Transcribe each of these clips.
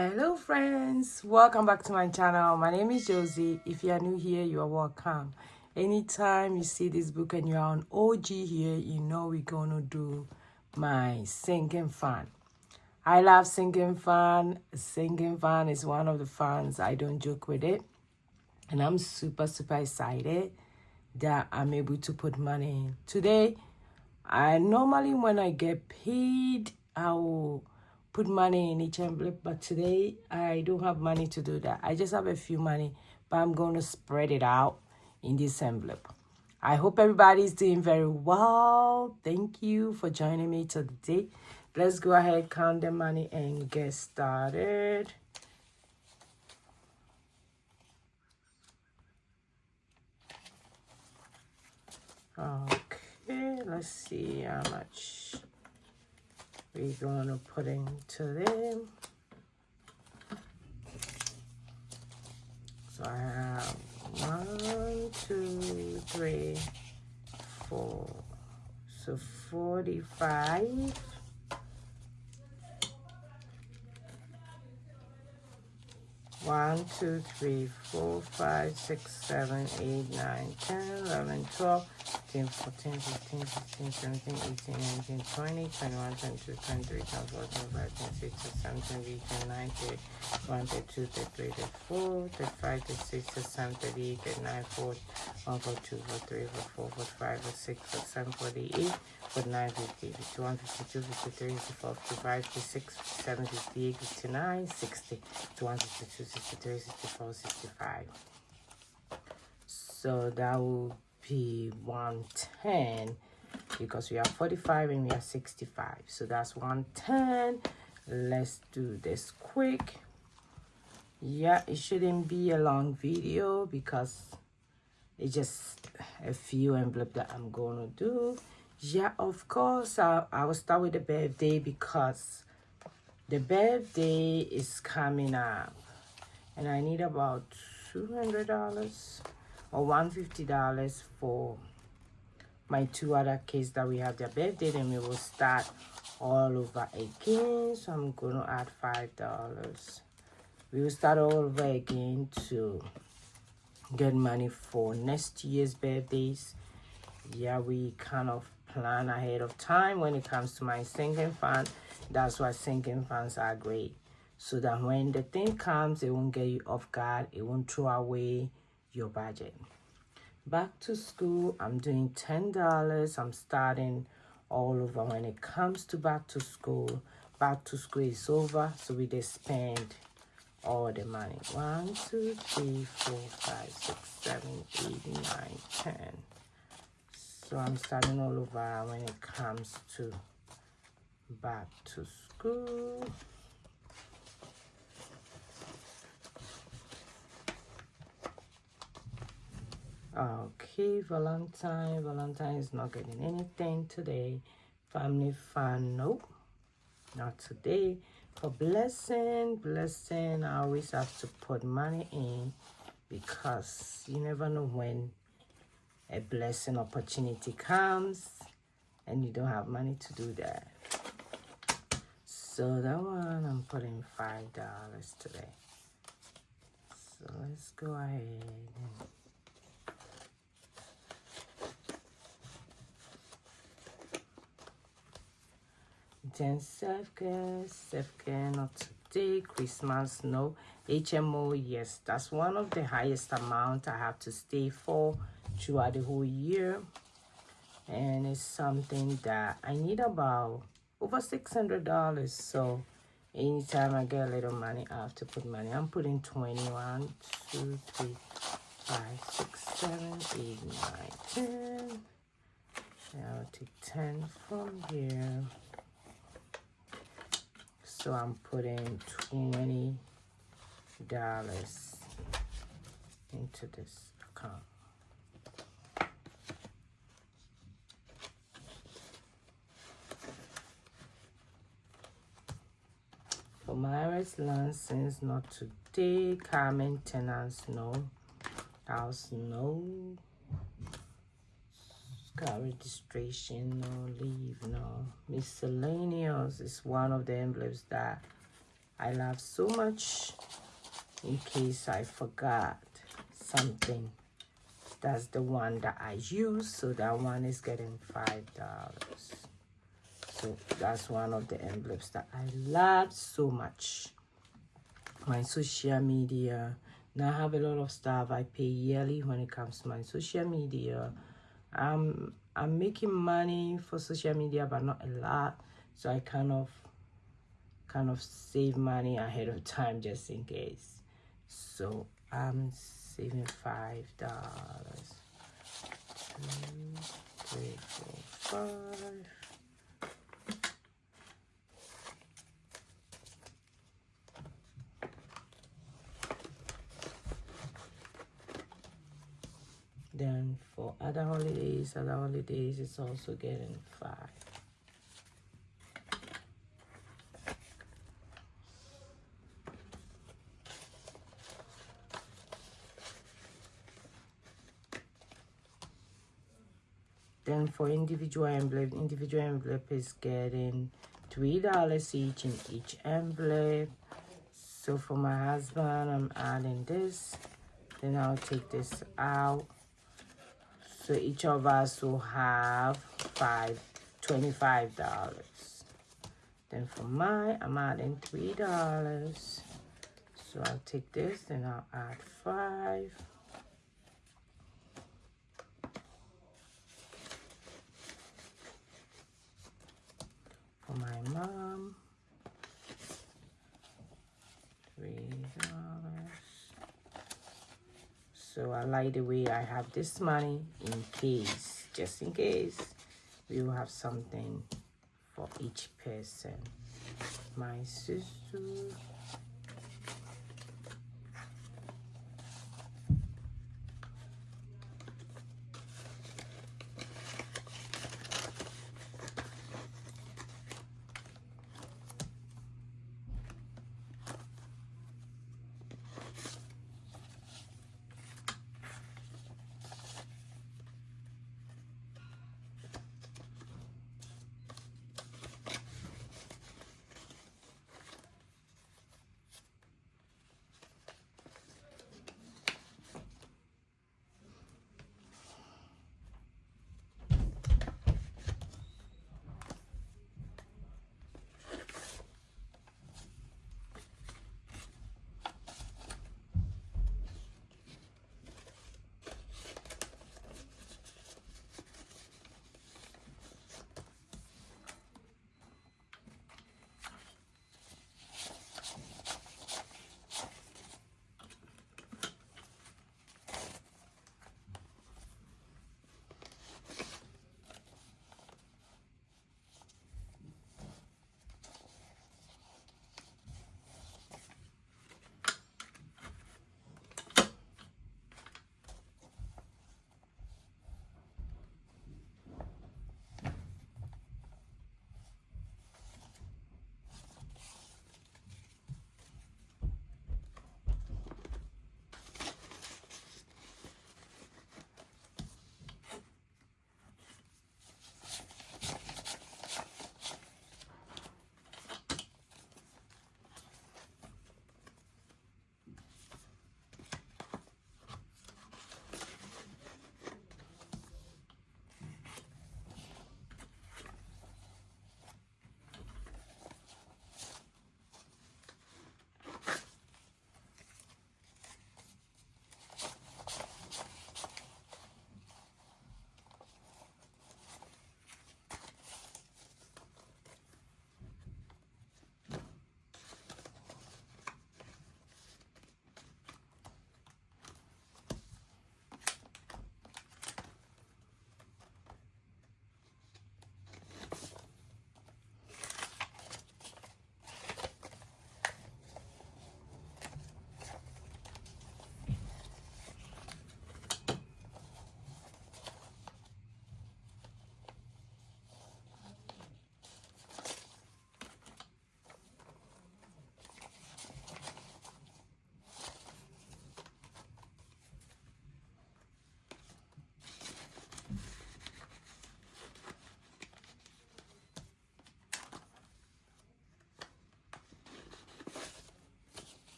Hello friends, welcome back to my channel. My name is Josie. If you are new here, you are welcome. Anytime you see this book and you are on OG here, you know we're gonna do my sinking fun. I love sinking fun. Sinking fun is one of the funs. I don't joke with it. And I'm super excited that I'm able to put money in. Today, I normally when I get paid, I will put money in each envelope, but today I don't have money to do that. I just have a few money, but I'm going to spread it out in this envelope. I hope everybody's doing very well. Thank you for joining me today. Let's go ahead, count the money and get started. Okay, let's see how much we're going to put into them. So I have 1, 2, 3, 4. So 45. 1, 2, 3, 4, 5, 6, 7, 8, 9, 10, 11, 12, 13, 14, 15, 16, 17, 18, 19, 20, 21, 22, 23, 24, 25, 26, 27, 28, 29, 30, 1, 32, 33, 34, 35, 36, 37, 38, 39, 40, 1, 42, 43, 44, 45, 46, 47, 48, 49, 50, 51, 52, 53, 54, 55, 56, 57, 58, 59, 60, 61, 62, 63, 64, 65. So that will be 110 because we are 45 and we are 65. So that's 110. Let's do this quick. Yeah, it shouldn't be a long video because it's just a few envelopes that I'm going to do. Yeah, of course, I will start with the birthday because the birthday is coming up. And I need about $200 or $150 for my 2 other kids that we have their birthday. Then we will start all over again. So I'm going to add $5. We will start all over again to get money for next year's birthdays. Yeah, we kind of plan ahead of time when it comes to my sinking fund. That's why sinking funds are great. So that when the thing comes, it won't get you off guard. It won't throw away your budget. Back to school, I'm doing $10. I'm starting all over when it comes to back to school. Back to school is over, so we just spend all the money. 1, 2, 3, 4, 5, 6, 7, 8, 9, 10. So I'm starting all over when it comes to back to school. Okay, Valentine. Valentine is not getting anything today. Family fun, nope. Not today. For blessing, I always have to put money in because you never know when a blessing opportunity comes and you don't have money to do that. So that one, I'm putting $5 today. So let's go ahead and then self-care, not today. Christmas, no. HMO, yes, that's one of the highest amount I have to stay for throughout the whole year. And it's something that I need about over $600. So anytime I get a little money, I have to put money. I'm putting 21, 2, 3, 5, 6, 7, 8, 9, 10. I'll take 10 from here. So I'm putting $20 into this account. For marriage license, not today. Car maintenance, no. House, no. Car registration, no. Leave, no. Miscellaneous is one of the envelopes that I laugh so much. In case I forgot something, that's the one that I use. So that one is getting $5. So that's one of the envelopes that I love so much. My social media. Now I have a lot of stuff I pay yearly when it comes to my social media. I'm making money for social media, but not a lot. So I kind of save money ahead of time just in case. So I'm saving $5. 2, 3, 4, 5. Then for other holidays, it's also getting 5. Then for individual envelope is getting $3 each in each envelope. So for my husband, I'm adding this. Then I'll take this out. So each of us will have $25. Then for mine, I'm adding $3. So I'll take this, then I'll add 5. For my mom, $3. So I like the way I have this money in case, just in case, we will have something for each person. My sister.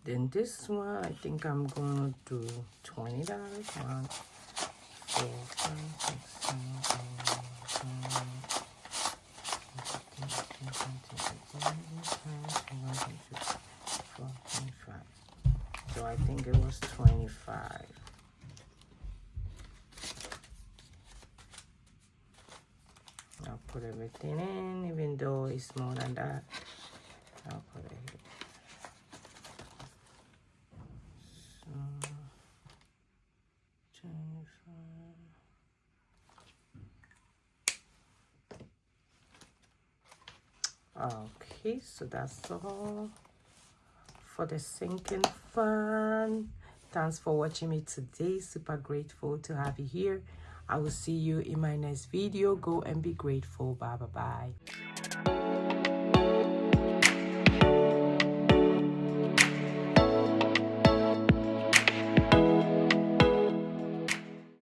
Then this one, I think I'm gonna do $20. 1, 4, 5, 6, 7, 8, 9, so I think it was 25. I'll put everything in, even though it's more than that. I'll put it here. So 25. Okay, so that's all for the sinking fun. Thanks for watching me today. Super grateful to have you here. I will see you in my next video. Go and be grateful. Bye bye bye.